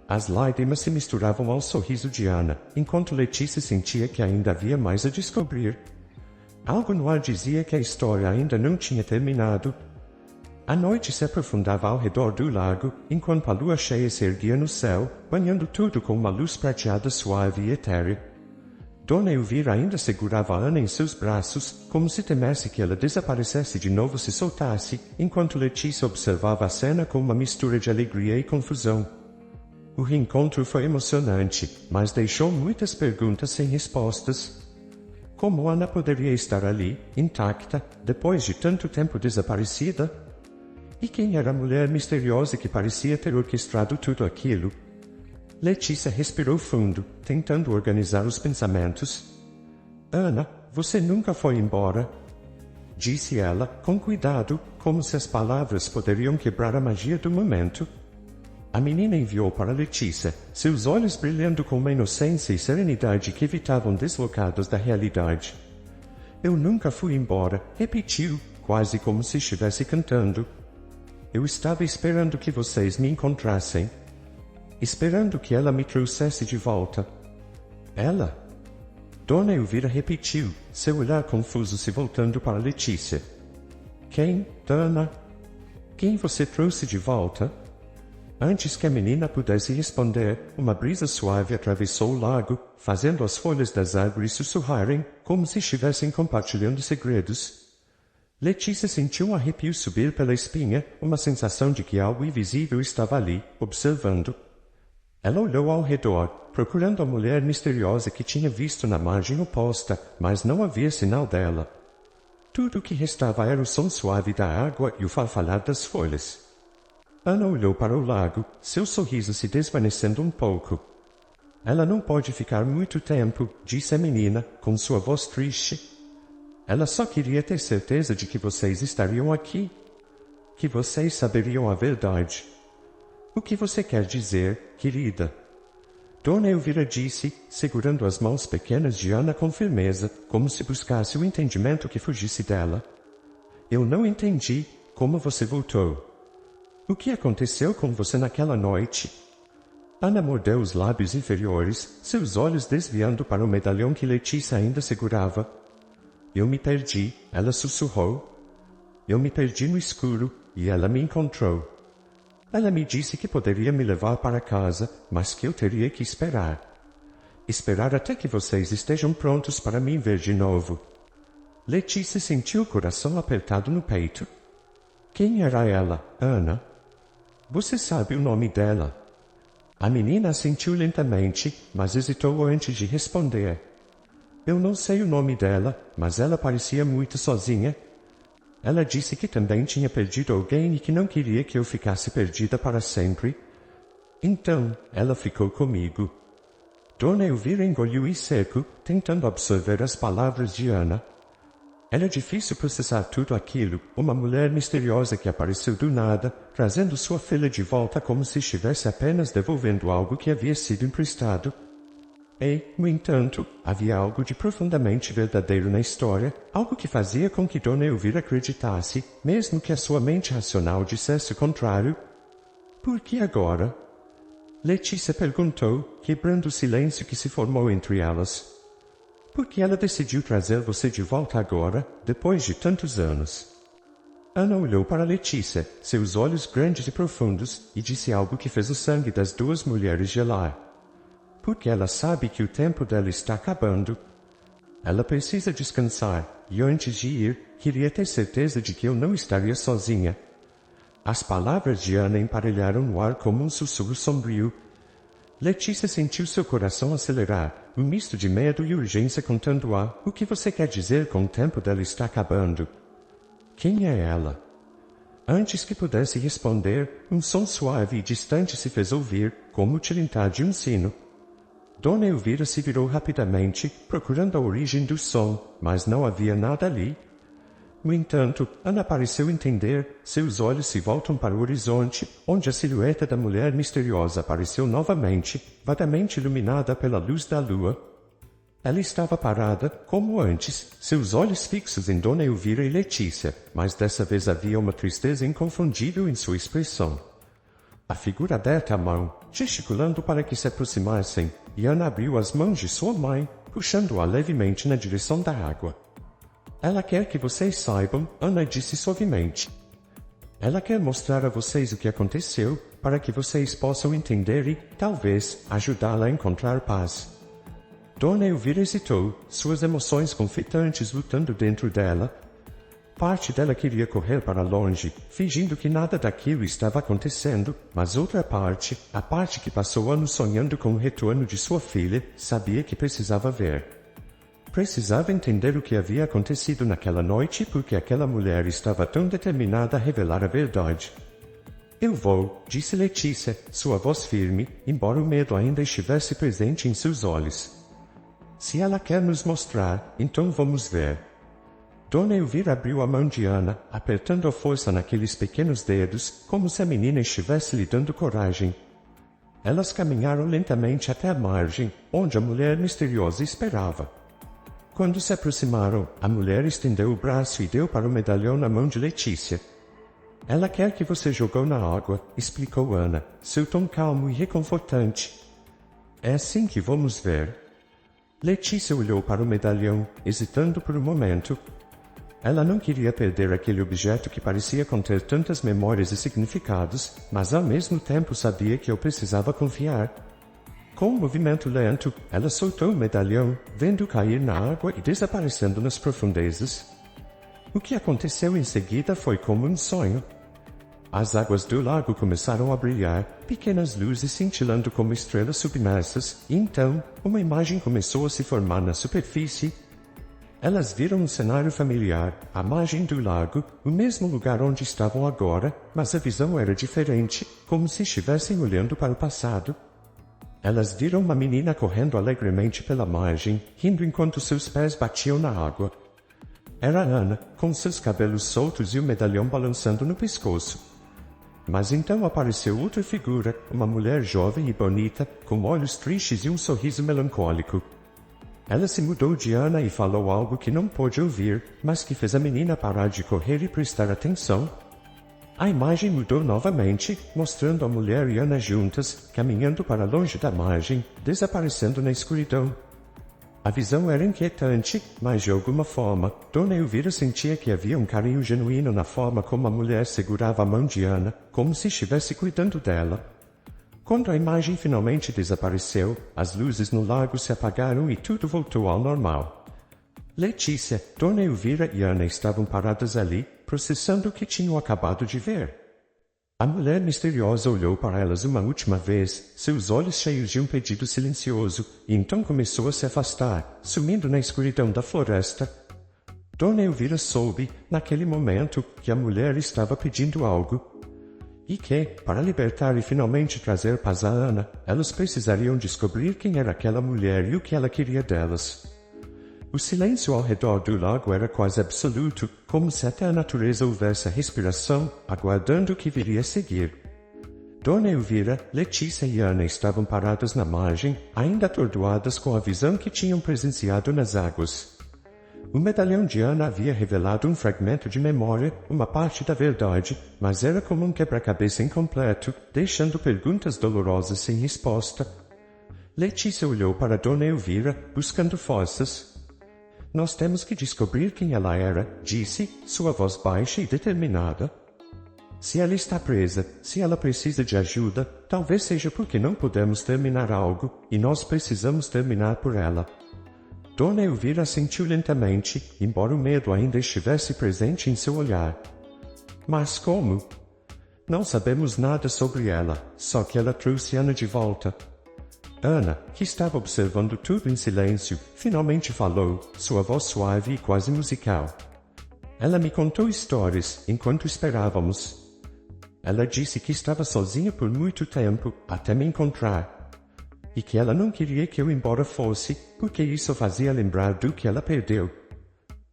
As lágrimas se misturavam ao sorriso de Ana, enquanto Letícia sentia que ainda havia mais a descobrir. Algo no ar dizia que a história ainda não tinha terminado. A noite se aprofundava ao redor do lago, enquanto a lua cheia se erguia no céu, banhando tudo com uma luz prateada suave e etérea. Dona Elvira ainda segurava Ana em seus braços, como se temesse que ela desaparecesse de novo se soltasse, enquanto Letícia observava a cena com uma mistura de alegria e confusão. O reencontro foi emocionante, mas deixou muitas perguntas sem respostas. Como Ana poderia estar ali, intacta, depois de tanto tempo desaparecida? E quem era a mulher misteriosa que parecia ter orquestrado tudo aquilo? Letícia respirou fundo, tentando organizar os pensamentos. Ana, você nunca foi embora? Disse ela, com cuidado, como se as palavras poderiam quebrar a magia do momento. A menina enviou para Letícia, seus olhos brilhando com uma inocência e serenidade que evitavam deslocados da realidade. Eu nunca fui embora, repetiu, quase como se estivesse cantando. Eu estava esperando que vocês me encontrassem. Esperando que ela me trouxesse de volta. Ela? Dona Elvira repetiu, seu olhar confuso se voltando para Letícia. Quem, Dona? Quem você trouxe de volta? Antes que a menina pudesse responder, uma brisa suave atravessou o lago, fazendo as folhas das árvores sussurrarem, como se estivessem compartilhando segredos. Letícia sentiu um arrepio subir pela espinha, uma sensação de que algo invisível estava ali, observando. Ela olhou ao redor, procurando a mulher misteriosa que tinha visto na margem oposta, mas não havia sinal dela. Tudo o que restava era o som suave da água e o farfalhar das folhas. Ana olhou para o lago, seu sorriso se desvanecendo um pouco. Ela não pode ficar muito tempo, disse a menina, com sua voz triste. Ela só queria ter certeza de que vocês estariam aqui. Que vocês saberiam a verdade. O que você quer dizer, querida? Dona Elvira disse, segurando as mãos pequenas de Ana com firmeza, como se buscasse o entendimento que fugisse dela. Eu não entendi como você voltou. O que aconteceu com você naquela noite? Ana mordeu os lábios inferiores, seus olhos desviando para o medalhão que Letícia ainda segurava. Eu me perdi, ela sussurrou. Eu me perdi no escuro, e ela me encontrou. Ela me disse que poderia me levar para casa, mas que eu teria que esperar. Esperar até que vocês estejam prontos para me ver de novo. Letícia sentiu o coração apertado no peito. Quem era ela, Ana? Você sabe o nome dela? A menina assentiu lentamente, mas hesitou antes de responder. Eu não sei o nome dela, mas ela parecia muito sozinha. Ela disse que também tinha perdido alguém e que não queria que eu ficasse perdida para sempre. Então, ela ficou comigo. Dona Elvira engoliu em seco, tentando absorver as palavras de Ana. Era difícil processar tudo aquilo, uma mulher misteriosa que apareceu do nada, trazendo sua filha de volta como se estivesse apenas devolvendo algo que havia sido emprestado. E, no entanto, havia algo de profundamente verdadeiro na história, algo que fazia com que Dona Elvira acreditasse, mesmo que a sua mente racional dissesse o contrário. Por que agora? Letícia perguntou, quebrando o silêncio que se formou entre elas. Por que ela decidiu trazer você de volta agora, depois de tantos anos? Ana olhou para Letícia, seus olhos grandes e profundos, e disse algo que fez o sangue das duas mulheres gelar. Porque ela sabe que o tempo dela está acabando. Ela precisa descansar, e antes de ir, queria ter certeza de que eu não estaria sozinha. As palavras de Ana emparelharam no ar como um sussurro sombrio. Letícia sentiu seu coração acelerar, um misto de medo e urgência contando o que você quer dizer com o tempo dela está acabando? Quem é ela? Antes que pudesse responder, um som suave e distante se fez ouvir, como o tilintar de um sino. Dona Elvira se virou rapidamente, procurando a origem do som, mas não havia nada ali, No entanto, Ana pareceu entender, seus olhos se voltam para o horizonte, onde a silhueta da mulher misteriosa apareceu novamente, vagamente iluminada pela luz da lua. Ela estava parada, como antes, seus olhos fixos em Dona Elvira e Letícia, mas dessa vez havia uma tristeza inconfundível em sua expressão. A figura aberta a mão, gesticulando para que se aproximassem, e Ana abriu as mãos de sua mãe, puxando-a levemente na direção da água. Ela quer que vocês saibam, Ana disse suavemente. Ela quer mostrar a vocês o que aconteceu, para que vocês possam entender e, talvez, ajudá-la a encontrar paz. Dona Elvira hesitou, suas emoções conflitantes lutando dentro dela. Parte dela queria correr para longe, fingindo que nada daquilo estava acontecendo, mas outra parte, a parte que passou anos sonhando com o retorno de sua filha, sabia que precisava ver. Precisava entender o que havia acontecido naquela noite porque aquela mulher estava tão determinada a revelar a verdade. Eu vou, disse Letícia, sua voz firme, embora o medo ainda estivesse presente em seus olhos. Se ela quer nos mostrar, então vamos ver. Dona Elvira abriu a mão de Ana, apertando a força naqueles pequenos dedos, como se a menina estivesse lhe dando coragem. Elas caminharam lentamente até a margem, onde a mulher misteriosa esperava. Quando se aproximaram, a mulher estendeu o braço e deu para o medalhão na mão de Letícia. Ela quer que você jogou na água, explicou Ana, seu tom calmo e reconfortante. É assim que vamos ver. Letícia olhou para o medalhão, hesitando por um momento. Ela não queria perder aquele objeto que parecia conter tantas memórias e significados, mas ao mesmo tempo sabia que eu precisava confiar. Com um movimento lento, ela soltou o medalhão, vendo-o cair na água e desaparecendo nas profundezas. O que aconteceu em seguida foi como um sonho. As águas do lago começaram a brilhar, pequenas luzes cintilando como estrelas submersas, e então, uma imagem começou a se formar na superfície. Elas viram um cenário familiar, a margem do lago, o mesmo lugar onde estavam agora, mas a visão era diferente, como se estivessem olhando para o passado. Elas viram uma menina correndo alegremente pela margem, rindo enquanto seus pés batiam na água. Era Ana, com seus cabelos soltos e o medalhão balançando no pescoço. Mas então apareceu outra figura, uma mulher jovem e bonita, com olhos tristes e um sorriso melancólico. Ela se mudou de Ana e falou algo que não pôde ouvir, mas que fez a menina parar de correr e prestar atenção. A imagem mudou novamente, mostrando a mulher e Ana juntas, caminhando para longe da margem, desaparecendo na escuridão. A visão era inquietante, mas de alguma forma, Dona Elvira sentia que havia um carinho genuíno na forma como a mulher segurava a mão de Ana, como se estivesse cuidando dela. Quando a imagem finalmente desapareceu, as luzes no lago se apagaram e tudo voltou ao normal. Letícia, Dona Elvira e Ana estavam paradas ali, processando o que tinham acabado de ver. A mulher misteriosa olhou para elas uma última vez, seus olhos cheios de um pedido silencioso, e então começou a se afastar, sumindo na escuridão da floresta. Dona Elvira soube, naquele momento, que a mulher estava pedindo algo. E que, para libertar e finalmente trazer paz a Ana, elas precisariam descobrir quem era aquela mulher e o que ela queria delas. O silêncio ao redor do lago era quase absoluto, como se até a natureza houvesse a respiração, aguardando o que viria a seguir. Dona Elvira, Letícia e Ana estavam paradas na margem, ainda atordoadas com a visão que tinham presenciado nas águas. O medalhão de Ana havia revelado um fragmento de memória, uma parte da verdade, mas era como um quebra-cabeça incompleto, deixando perguntas dolorosas sem resposta. Letícia olhou para Dona Elvira, buscando forças. Nós temos que descobrir quem ela era, disse, sua voz baixa e determinada. Se ela está presa, se ela precisa de ajuda, talvez seja porque não podemos terminar algo, e nós precisamos terminar por ela. Dona Elvira assentiu lentamente, embora o medo ainda estivesse presente em seu olhar. Mas como? Não sabemos nada sobre ela, só que ela trouxe Ana de volta. Ana, que estava observando tudo em silêncio, finalmente falou, sua voz suave e quase musical. Ela me contou histórias, enquanto esperávamos. Ela disse que estava sozinha por muito tempo, até me encontrar. E que ela não queria que eu embora fosse, porque isso fazia lembrar do que ela perdeu.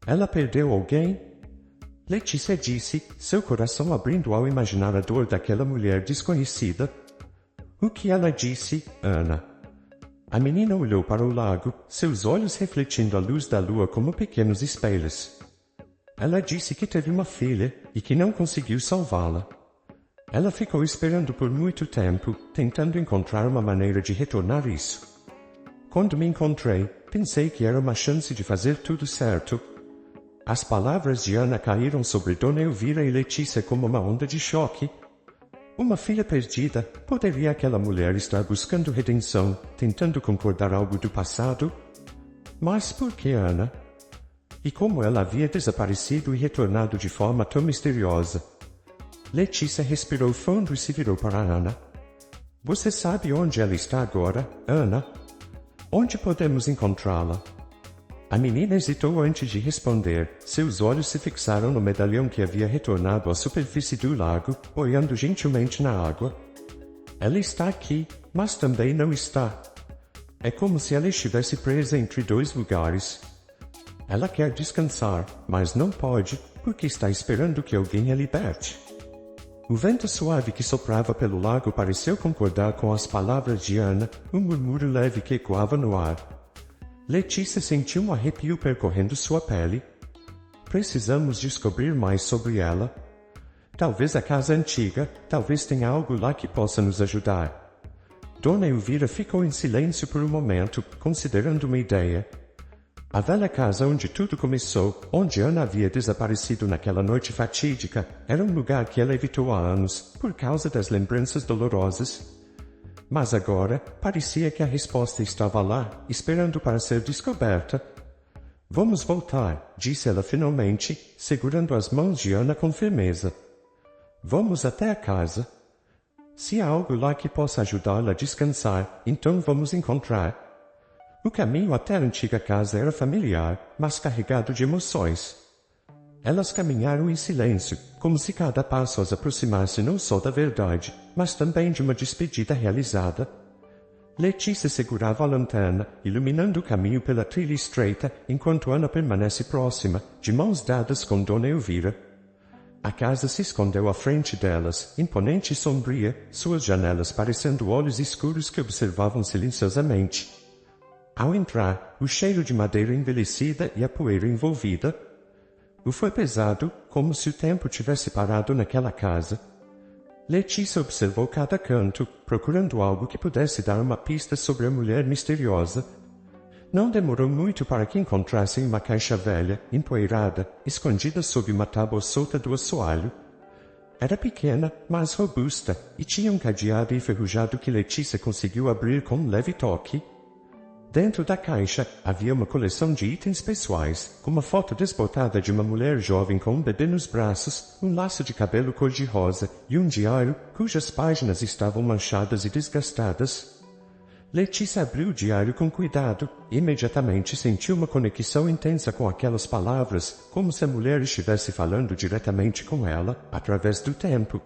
Ela perdeu alguém? Letícia disse, seu coração abrindo ao imaginar a dor daquela mulher desconhecida. O que ela disse, Ana? A menina olhou para o lago, seus olhos refletindo a luz da lua como pequenos espelhos. Ela disse que teve uma filha e que não conseguiu salvá-la. Ela ficou esperando por muito tempo, tentando encontrar uma maneira de retornar isso. Quando me encontrei, pensei que era uma chance de fazer tudo certo. As palavras de Ana caíram sobre Dona Elvira e Letícia como uma onda de choque. Uma filha perdida, poderia aquela mulher estar buscando redenção, tentando concordar algo do passado? Mas por que Ana? E como ela havia desaparecido e retornado de forma tão misteriosa? Letícia respirou fundo e se virou para Ana. Você sabe onde ela está agora, Ana? Onde podemos encontrá-la? A menina hesitou antes de responder. Seus olhos se fixaram no medalhão que havia retornado à superfície do lago, olhando gentilmente na água. Ela está aqui, mas também não está. É como se ela estivesse presa entre dois lugares. Ela quer descansar, mas não pode, porque está esperando que alguém a liberte. O vento suave que soprava pelo lago pareceu concordar com as palavras de Ana, um murmúrio leve que ecoava no ar. Letícia sentiu um arrepio percorrendo sua pele. Precisamos descobrir mais sobre ela. Talvez a casa antiga, talvez tenha algo lá que possa nos ajudar. Dona Elvira ficou em silêncio por um momento, considerando uma ideia. A velha casa onde tudo começou, onde Ana havia desaparecido naquela noite fatídica, era um lugar que ela evitou há anos, por causa das lembranças dolorosas. Mas agora, parecia que a resposta estava lá, esperando para ser descoberta. Vamos voltar, disse ela finalmente, segurando as mãos de Ana com firmeza. Vamos até a casa. Se há algo lá que possa ajudá-la a descansar, então vamos encontrar. O caminho até a antiga casa era familiar, mas carregado de emoções. Elas caminharam em silêncio, como se cada passo as aproximasse não só da verdade, mas também de uma despedida realizada. Letícia segurava a lanterna, iluminando o caminho pela trilha estreita, enquanto Ana permanece próxima, de mãos dadas com Dona Elvira. A casa se escondeu à frente delas, imponente e sombria, suas janelas parecendo olhos escuros que observavam silenciosamente. Ao entrar, o cheiro de madeira envelhecida e a poeira envolvida. Foi pesado, como se o tempo tivesse parado naquela casa. Letícia observou cada canto, procurando algo que pudesse dar uma pista sobre a mulher misteriosa. Não demorou muito para que encontrassem uma caixa velha, empoeirada, escondida sob uma tábua solta do assoalho. Era pequena, mas robusta, e tinha um cadeado enferrujado que Letícia conseguiu abrir com um leve toque. Dentro da caixa, havia uma coleção de itens pessoais, com uma foto desbotada de uma mulher jovem com um bebê nos braços, um laço de cabelo cor-de-rosa e um diário, cujas páginas estavam manchadas e desgastadas. Letícia abriu o diário com cuidado, e imediatamente sentiu uma conexão intensa com aquelas palavras, como se a mulher estivesse falando diretamente com ela, através do tempo.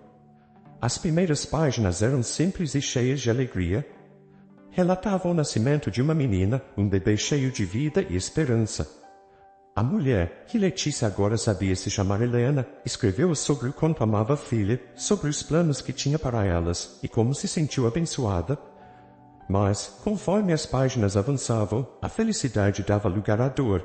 As primeiras páginas eram simples e cheias de alegria. Relatavam o nascimento de uma menina, um bebê cheio de vida e esperança. A mulher, que Letícia agora sabia se chamar Helena, escreveu sobre o quanto amava a filha, sobre os planos que tinha para elas, e como se sentiu abençoada. Mas, conforme as páginas avançavam, a felicidade dava lugar à dor.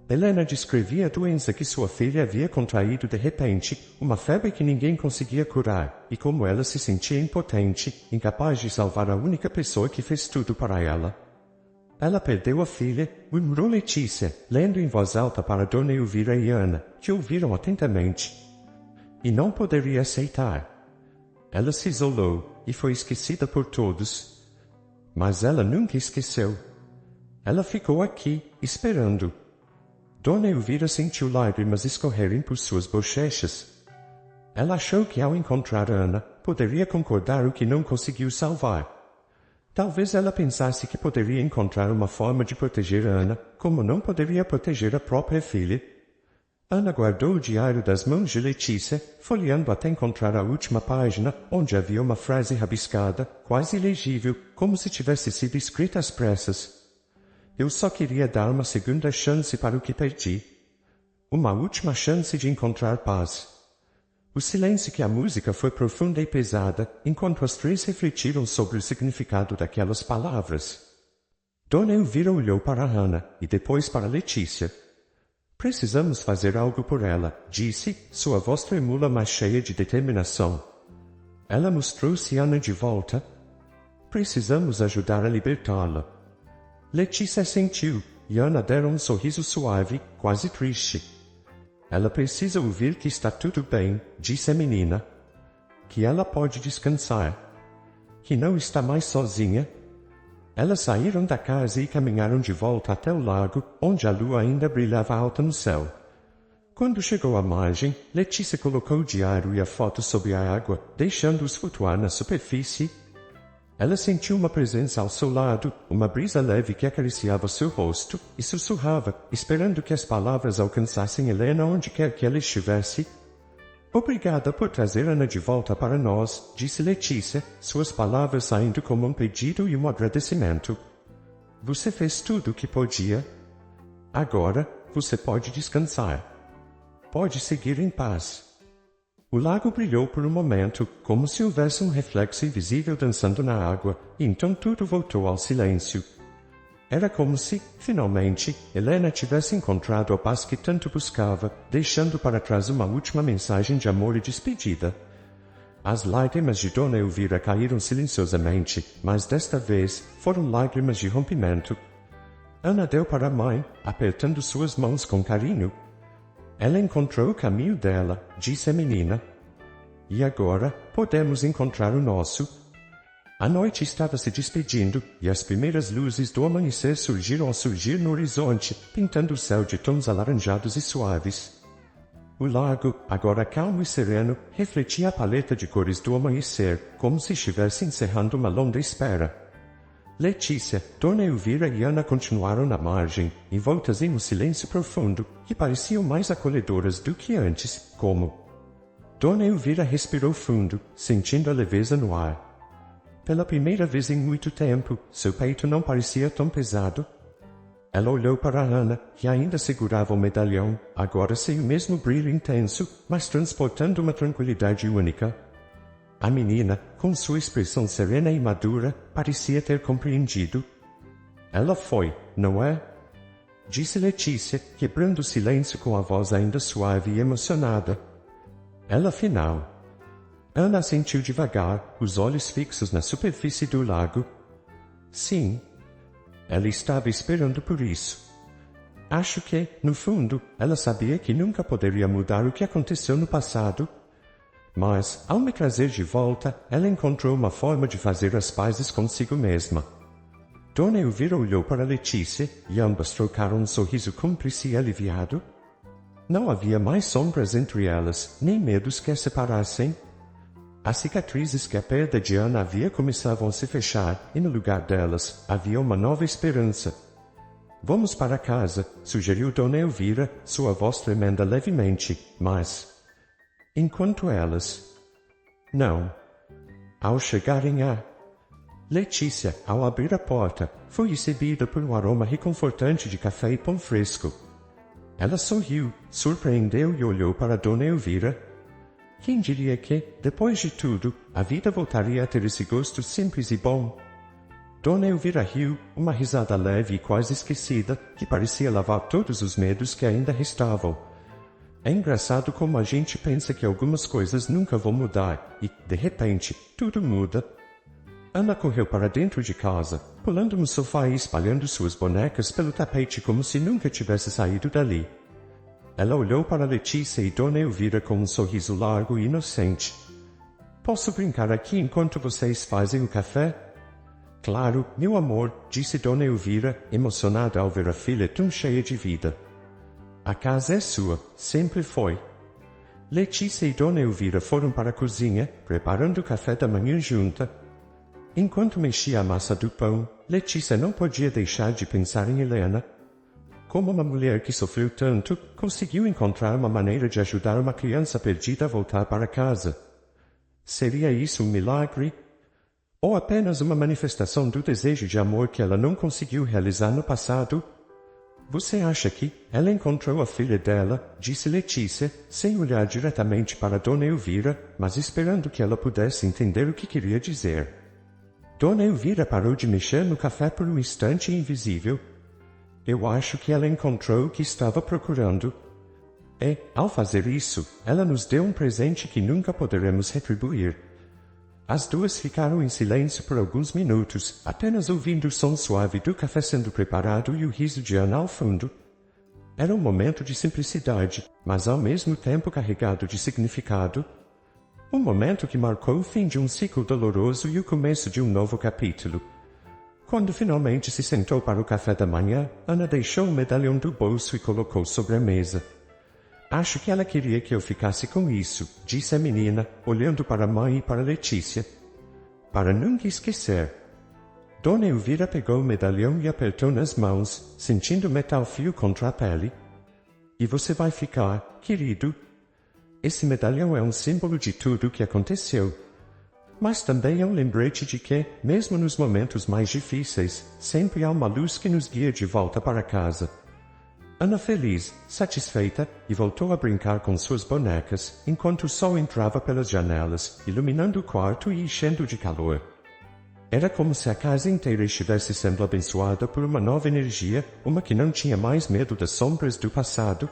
Helena descrevia a doença que sua filha havia contraído de repente, uma febre que ninguém conseguia curar, e como ela se sentia impotente, incapaz de salvar a única pessoa que fez tudo para ela. Ela perdeu a filha, murmurou Letícia, lendo em voz alta para Dona Elvira e Ana, que ouviram atentamente. E não poderia aceitar. Ela se isolou, e foi esquecida por todos. Mas ela nunca esqueceu. Ela ficou aqui, esperando. Dona Elvira sentiu lágrimas escorrerem por suas bochechas. Ela achou que ao encontrar Ana, poderia concordar o que não conseguiu salvar. Talvez ela pensasse que poderia encontrar uma forma de proteger Ana, como não poderia proteger a própria filha. Ana guardou o diário das mãos de Letícia, folheando até encontrar a última página, onde havia uma frase rabiscada, quase ilegível, como se tivesse sido escrita às pressas. Eu só queria dar uma segunda chance para o que perdi. Uma última chance de encontrar paz. O silêncio que a música foi profunda e pesada, enquanto as três refletiram sobre o significado daquelas palavras. Dona Elvira olhou para Hannah e depois para Letícia. Precisamos fazer algo por ela, disse, sua voz tremula mas cheia de determinação. Ela mostrou-se Hannah de volta. Precisamos ajudar a libertá-la. Letícia assentiu, e Hannah dera um sorriso suave, quase triste. Ela precisa ouvir que está tudo bem, disse a menina. Que ela pode descansar. Que não está mais sozinha. Elas saíram da casa e caminharam de volta até o lago, onde a lua ainda brilhava alta no céu. Quando chegou à margem, Letícia colocou o diário e a foto sob a água, deixando-os flutuar na superfície. Ela sentiu uma presença ao seu lado, uma brisa leve que acariciava seu rosto, e sussurrava, esperando que as palavras alcançassem Helena onde quer que ela estivesse. Obrigada por trazer Ana de volta para nós, disse Letícia, suas palavras saindo como um pedido e um agradecimento. Você fez tudo o que podia. Agora, você pode descansar. Pode seguir em paz. O lago brilhou por um momento, como se houvesse um reflexo invisível dançando na água, e então tudo voltou ao silêncio. Era como se, finalmente, Helena tivesse encontrado a paz que tanto buscava, deixando para trás uma última mensagem de amor e despedida. As lágrimas de Dona Elvira caíram silenciosamente, mas desta vez foram lágrimas de rompimento. Ana deu para a mãe, apertando suas mãos com carinho. Ela encontrou o caminho dela, disse a menina. E agora, podemos encontrar o nosso. A noite estava se despedindo, e as primeiras luzes do amanhecer surgiram ao surgir no horizonte, pintando o céu de tons alaranjados e suaves. O lago, agora calmo e sereno, refletia a paleta de cores do amanhecer, como se estivesse encerrando uma longa espera. Letícia, Dona Elvira e Ana continuaram na margem, envoltas em um silêncio profundo, que pareciam mais acolhedoras do que antes, como... Dona Elvira respirou fundo, sentindo a leveza no ar. Pela primeira vez em muito tempo, seu peito não parecia tão pesado. Ela olhou para Ana, que ainda segurava o medalhão, agora sem o mesmo brilho intenso, mas transportando uma tranquilidade única. A menina, com sua expressão serena e madura, parecia ter compreendido. Ela foi, não é? Disse Letícia, quebrando o silêncio com a voz ainda suave e emocionada. Ela afinal. Ana assentiu devagar, os olhos fixos na superfície do lago. Sim. Ela estava esperando por isso. Acho que, no fundo, ela sabia que nunca poderia mudar o que aconteceu no passado. Mas, ao me trazer de volta, ela encontrou uma forma de fazer as pazes consigo mesma. Dona Elvira olhou para Letícia, e ambas trocaram um sorriso cúmplice e aliviado. Não havia mais sombras entre elas, nem medos que as separassem. As cicatrizes que a perda de Ana havia começavam a se fechar, e no lugar delas, havia uma nova esperança. Vamos para casa, sugeriu Dona Elvira, sua voz tremendo levemente, mas... Enquanto elas... Não. Ao chegarem a... Letícia, ao abrir a porta, foi recebida por um aroma reconfortante de café e pão fresco. Ela sorriu, surpreendeu e olhou para Dona Elvira. Quem diria que, depois de tudo, a vida voltaria a ter esse gosto simples e bom? Dona Elvira riu, uma risada leve e quase esquecida, que parecia lavar todos os medos que ainda restavam. É engraçado como a gente pensa que algumas coisas nunca vão mudar, e, de repente, tudo muda. Ana correu para dentro de casa, pulando no sofá e espalhando suas bonecas pelo tapete como se nunca tivesse saído dali. Ela olhou para Letícia e Dona Elvira com um sorriso largo e inocente. Posso brincar aqui enquanto vocês fazem o café? Claro, meu amor, disse Dona Elvira, emocionada ao ver a filha tão cheia de vida. A casa é sua, sempre foi. Letícia e Dona Elvira foram para a cozinha, preparando o café da manhã junta. Enquanto mexia a massa do pão, Letícia não podia deixar de pensar em Helena. Como uma mulher que sofreu tanto, conseguiu encontrar uma maneira de ajudar uma criança perdida a voltar para casa. Seria isso um milagre? Ou apenas uma manifestação do desejo de amor que ela não conseguiu realizar no passado? Você acha que ela encontrou a filha dela, disse Letícia, sem olhar diretamente para Dona Elvira, mas esperando que ela pudesse entender o que queria dizer. Dona Elvira parou de mexer no café por um instante invisível. Eu acho que ela encontrou o que estava procurando. E, ao fazer isso, ela nos deu um presente que nunca poderemos retribuir. As duas ficaram em silêncio por alguns minutos, apenas ouvindo o som suave do café sendo preparado e o riso de Ana ao fundo. Era um momento de simplicidade, mas ao mesmo tempo carregado de significado. Um momento que marcou o fim de um ciclo doloroso e o começo de um novo capítulo. Quando finalmente se sentou para o café da manhã, Ana deixou o medalhão do bolso e colocou sobre a mesa. Acho que ela queria que eu ficasse com isso, disse a menina, olhando para a mãe e para Letícia. Para nunca esquecer. Dona Elvira pegou o medalhão e apertou nas mãos, sentindo o metal fio contra a pele. E você vai ficar, querido? Esse medalhão é um símbolo de tudo o que aconteceu. Mas também é um lembrete de que, mesmo nos momentos mais difíceis, sempre há uma luz que nos guia de volta para casa. Ana feliz, satisfeita, e voltou a brincar com suas bonecas, enquanto o sol entrava pelas janelas, iluminando o quarto e enchendo de calor. Era como se a casa inteira estivesse sendo abençoada por uma nova energia, uma que não tinha mais medo das sombras do passado.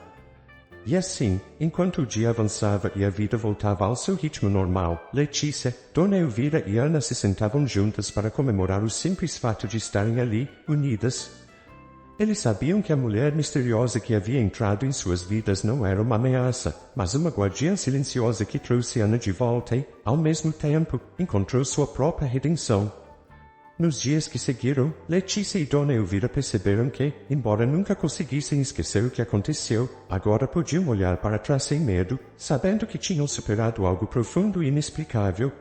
E assim, enquanto o dia avançava e a vida voltava ao seu ritmo normal, Letícia, Dona Elvira e Ana se sentavam juntas para comemorar o simples fato de estarem ali, unidas. Eles sabiam que a mulher misteriosa que havia entrado em suas vidas não era uma ameaça, mas uma guardiã silenciosa que trouxe Ana de volta e, ao mesmo tempo, encontrou sua própria redenção. Nos dias que seguiram, Letícia e Dona Elvira perceberam que, embora nunca conseguissem esquecer o que aconteceu, agora podiam olhar para trás sem medo, sabendo que tinham superado algo profundo e inexplicável.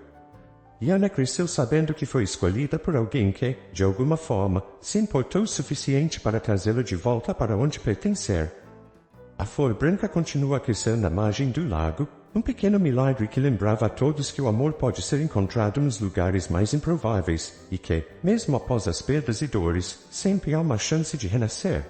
E Ana cresceu sabendo que foi escolhida por alguém que, de alguma forma, se importou o suficiente para trazê-la de volta para onde pertencer. A flor branca continua a crescer na margem do lago, um pequeno milagre que lembrava a todos que o amor pode ser encontrado nos lugares mais improváveis, e que, mesmo após as perdas e dores, sempre há uma chance de renascer.